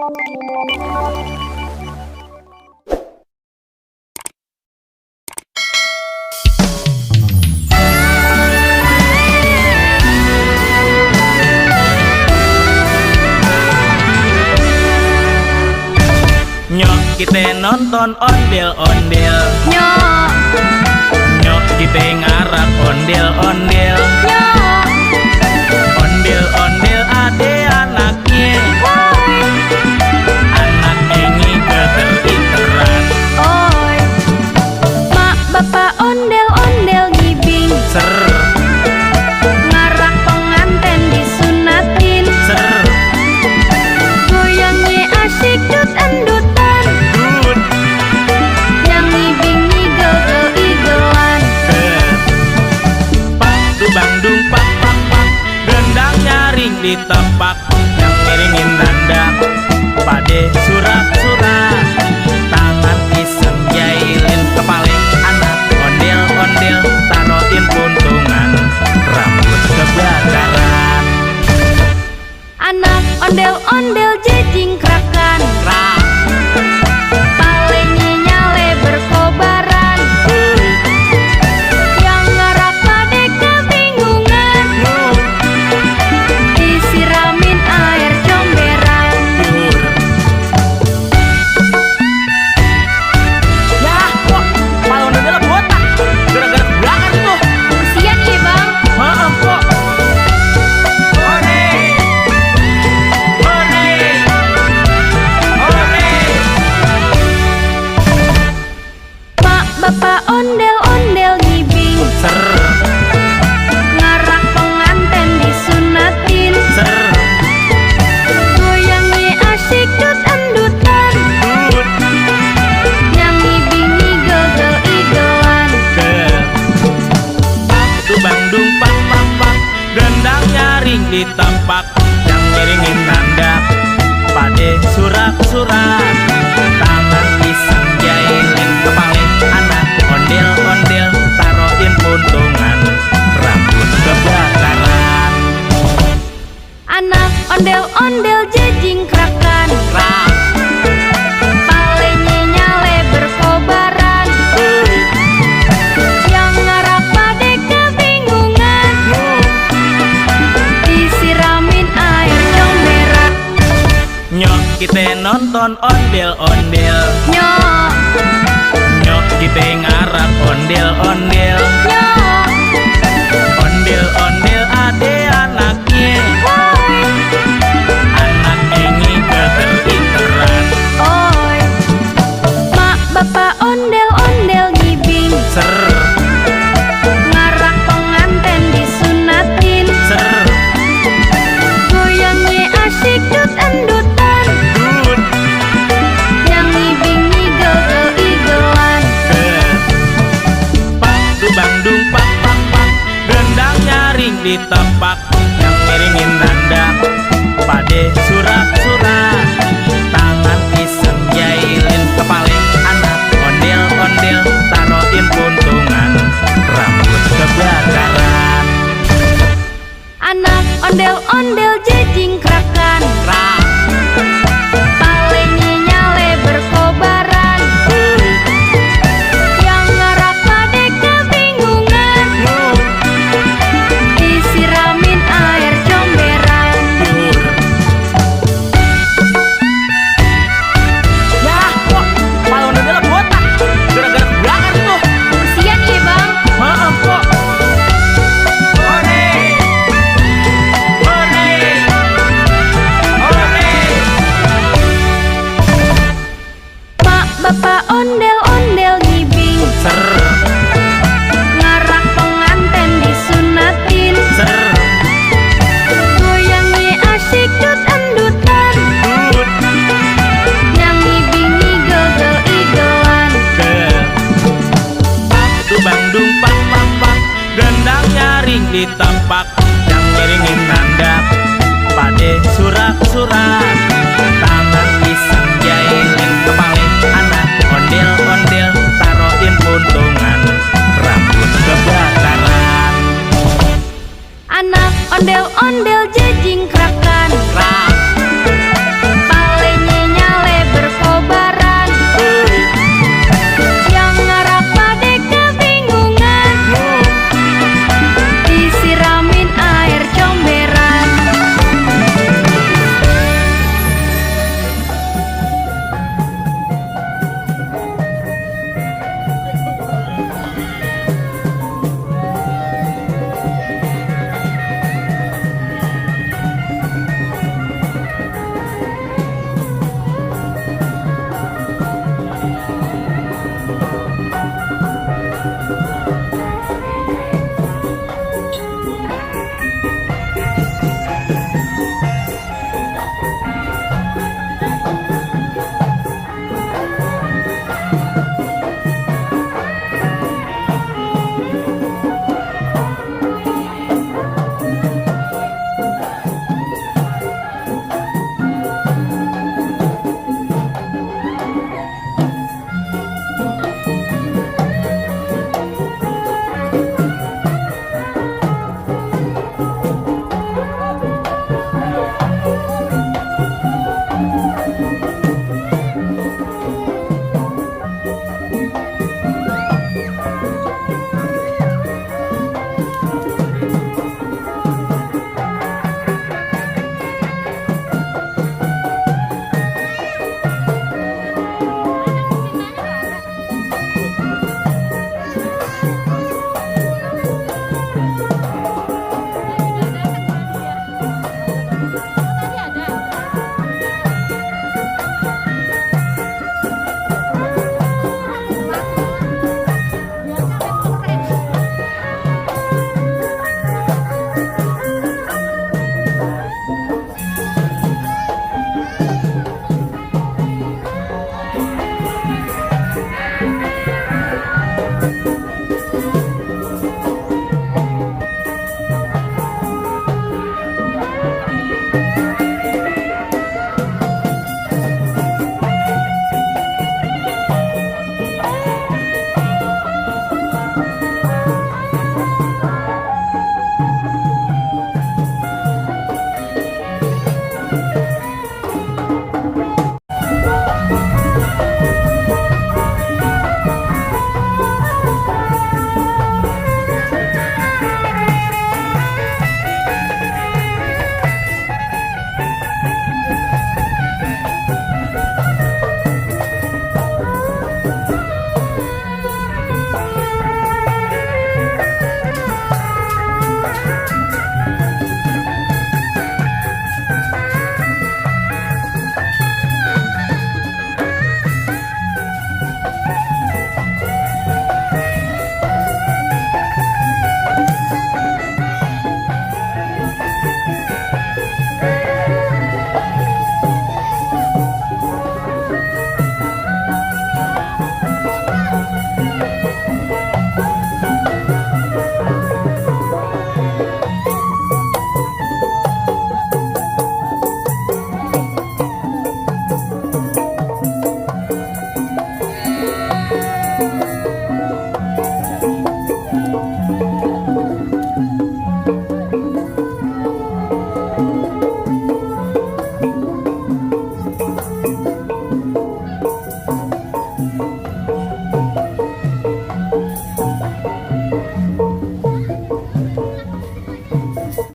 Nyok kita nonton ondel-ondel, Nyok, nyok kita ngarap ondel-ondel, nyok, ondel-ondel ade anaknya, woi, anak engi keter-iteran, oi. Mak bapak ondel-ondel ngibing, ser, ngarak penganten disunatin, ser, goyangnya asyik dut endutan, dut, yang ngibing ngigel keigelan. pak, dubang-dung pak, pak, pak, gendang nyaring di tempat, yang miringin dandak, pade surat-surat, tangan iseng jailin kepala anak ondel-ondel, taroin puntungan, rambut kebakaran, Anak ondel-ondel jejing krakan, rak, palenya nyale berkobaran, yang ngarap pade kebingungan, nur, disiramin air comberan. nur. Ya, kok malah ondel botak, gara-gara belakang tuh. Kesian ya bang, Maaf kok. Ore, ore, ore. mak bapak ondel-ondel ngibing, Ser, ngarak penganten disunatin, ser, goyangnya asyik dut endutan, dut, yang ngibing ngigel keigelan. ke. Pak, dubang-dung, pak, pak, pak, gendang nyaring di tempat, yang miringin tanda, pade surat-surat, tangan iseng jailin kepala anak ondel-ondel, taroin puntungan, rambut kebakaran, Anak ondel-ondel jejing krakan, rak, palenya nyale berkobaran, yang ngarap pade kebingungan, nur. disiramin air comberan. Nyok kita nonton ondel-ondel, Nyok, nyok kita ngarap ondel-ondel, nyok, ondel-ondel ade anaknya, woi, anak engi keter-iteran, oi. Mak bapak ondel-ondel ngibing, ser, ngarak penganten disunatin, ser, goyangnya asyik dut endutan, dut, yang ngibing ngigel keigelan. ke. Pak, dubang-dung, pak, pak, pak, gendang nyaring di tempat, yang miringin tanda, pade surat-surat, tangan iseng jailin kepala anak ondel-ondel, taroin puntungan, rambut kebakaran, Anak ondel-ondel jejing krakan, rak, palenya nyale berkobaran, yang ngarap pade kebingungan, nur, disiramin air comberan. nur. Ya, kok malah ondel botak, gara-gara belakang tuh. Kesian ya bang, Maaf kok. Ore, ore, ore. mak bapak ondel-ondel ngibing, Ser, ngarak penganten disunatin, ser, goyangnya asyik dut endutan, dut, yang ngibing ngigel keigelan. ke. Pak, dubang-dung, pak, pak, pak, gendang nyaring di tempat, yang miringin tanda, pade surat-surat, tangan iseng jailin kepala anak ondel-ondel, taroin puntungan, rambut kebakaran, Anak ondel-ondel jejing krakan, rak, palenya